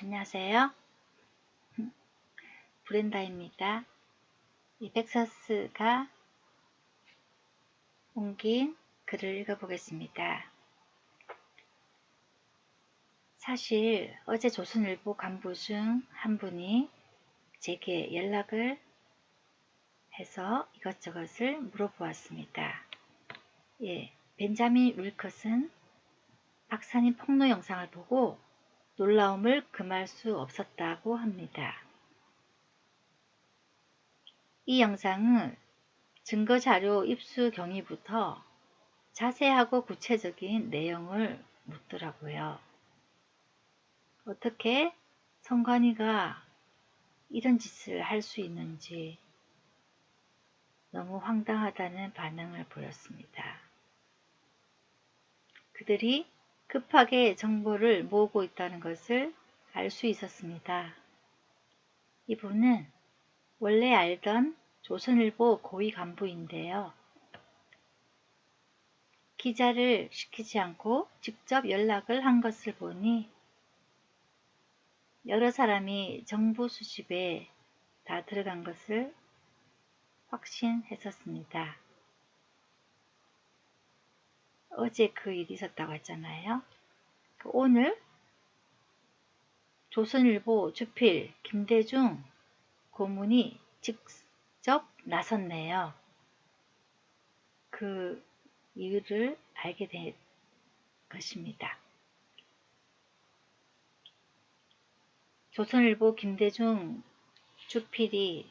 안녕하세요. 브렌다입니다. 이 텍사스가 옮긴 글을 읽어보겠습니다. 사실 어제 조선일보 간부 중 한 분이 제게 연락을 해서 이것저것을 물어보았습니다. 벤자민 윌컷은 박사님 폭로 영상을 보고 놀라움을 금할 수 없었다고 합니다. 이 영상은 증거자료 입수 경위부터 자세하고 구체적인 내용을 묻더라고요. 어떻게 선관위가 이런 짓을 할 수 있는지 너무 황당하다는 반응을 보였습니다. 그들이 급하게 정보를 모으고 있다는 것을 알 수 있었습니다. 이분은 원래 알던 조선일보 고위 간부인데요. 기자를 시키지 않고 직접 연락을 한 것을 보니 여러 사람이 정보 수집에 다 들어간 것을 확신했었습니다. 어제 그 일이 있었다고 했잖아요. 오늘 조선일보 주필 김대중 고문이 직접 나섰네요. 그 이유를 알게 된 것입니다. 조선일보 김대중 주필이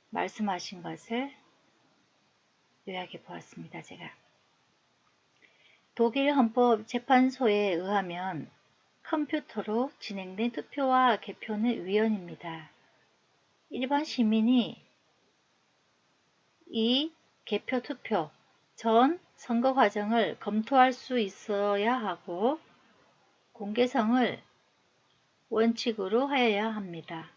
말씀하신 것을 요약해 보았습니다. 제가 독일 헌법재판소에 의하면 컴퓨터로 진행된 투표와 개표는 위헌입니다. 일반 시민이 이 개표 투표 전 선거 과정을 검토할 수 있어야 하고 공개성을 원칙으로 하여야 합니다.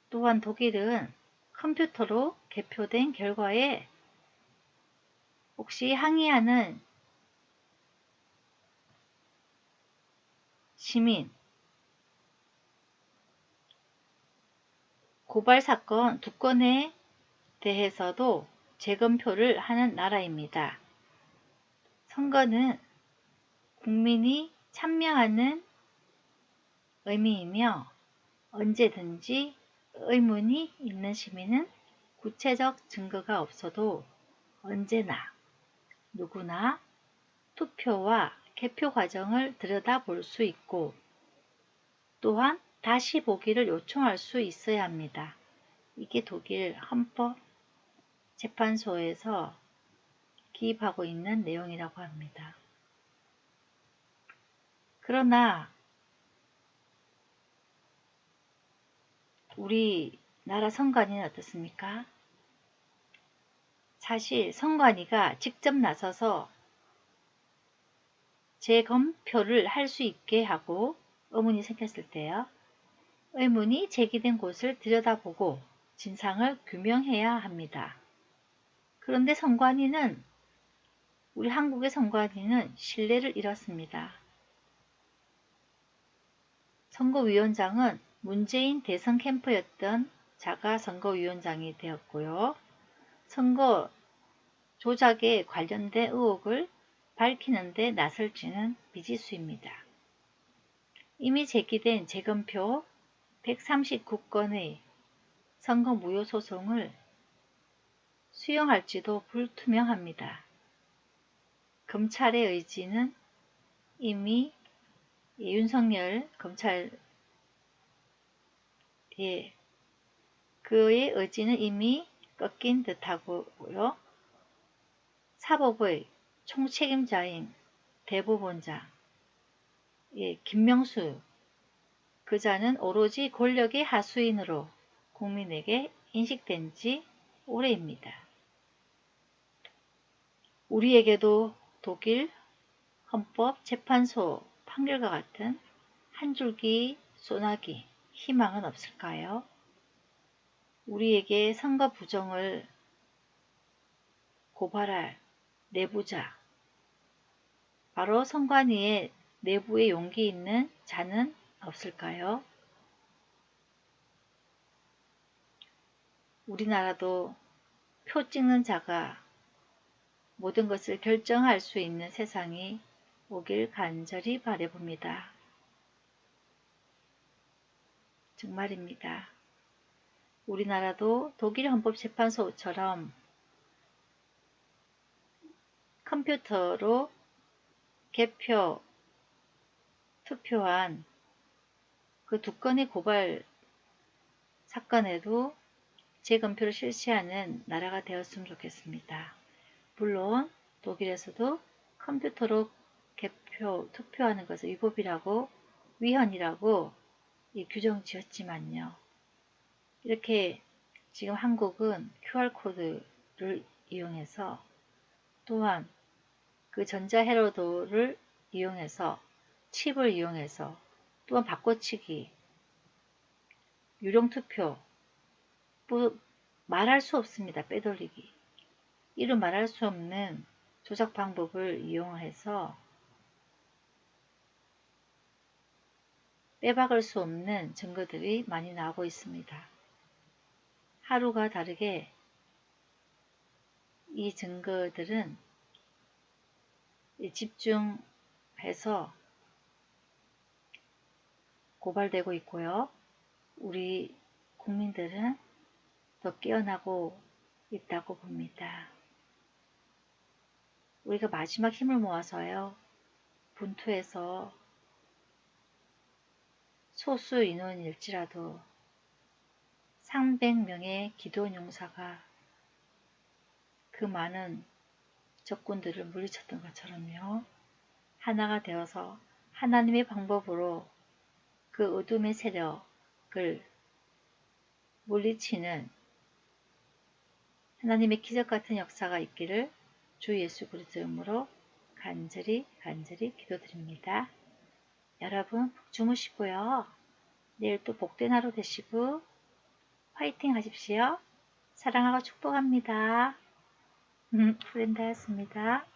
또한 독일은 컴퓨터로 개표된 결과에 혹시 항의하는 시민, 고발 사건 2건에 대해서도 재검표를 하는 나라입니다. 선거는 국민이 참여하는 의미이며 언제든지 의문이 있는 시민은 구체적 증거가 없어도 언제나 누구나 투표와 개표 과정을 들여다볼 수 있고 또한 다시 보기를 요청할 수 있어야 합니다. 이게 독일 헌법재판소에서 기입하고 있는 내용이라고 합니다. 그러나 우리나라 선관위는 어떻습니까? 사실 선관위가 직접 나서서 재검표를 할 수 있게 하고 의문이 생겼을 때요. 의문이 제기된 곳을 들여다보고 진상을 규명해야 합니다. 그런데 선관위는 우리 한국의 선관위는 신뢰를 잃었습니다. 선거위원장은 문재인 대선 캠프였던 자가 선거위원장이 되었고요. 선거 조작에 관련된 의혹을 밝히는 데 나설지는 미지수입니다. 이미 제기된 재검표 139건의 선거 무효 소송을 수용할지도 불투명합니다. 검찰의 의지는 이미 윤석열 검찰 그의 의지는 이미 꺾인 듯하고요. 사법의 총책임자인 대법원장 김명수 그자는 오로지 권력의 하수인으로 국민에게 인식된 지 오래입니다. 우리에게도 독일 헌법재판소 판결과 같은 한 줄기 소나기 희망은 없을까요? 우리에게 선거 부정을 고발할 내부자, 바로 선관위의 내부에 용기 있는 자는 없을까요? 우리나라도 표 찍는 자가 모든 것을 결정할 수 있는 세상이 오길 간절히 바라봅니다. 정말입니다. 우리나라도 독일 헌법재판소처럼 컴퓨터로 개표, 투표한 그 두 건의 고발 사건에도 재검표를 실시하는 나라가 되었으면 좋겠습니다. 물론 독일에서도 컴퓨터로 개표, 투표하는 것을 위법이라고 위헌이라고 규정 지었지만요. 이렇게 지금 한국은 QR코드를 이용해서 또한 그 전자회로도를 이용해서 칩을 이용해서 또한 바꿔치기, 유령투표, 뭐 말할 수 없습니다. 빼돌리기. 이루 말할 수 없는 조작 방법을 이용해서 빼박을 수 없는 증거들이 많이 나오고 있습니다. 하루가 다르게 이 증거들은 집중해서 고발되고 있고요. 우리 국민들은 더 깨어나고 있다고 봅니다. 우리가 마지막 힘을 모아서요. 분투해서 소수 인원일지라도 300명의 기도원 용사가 그 많은 적군들을 물리쳤던 것처럼요. 하나가 되어서 하나님의 방법으로 그 어둠의 세력을 물리치는 하나님의 기적같은 역사가 있기를 주 예수 그리스도 이름으로 간절히 기도드립니다. 여러분 푹 주무시고요. 내일 또 복된 하루 되시고 화이팅 하십시오. 사랑하고 축복합니다. 브렌다였습니다.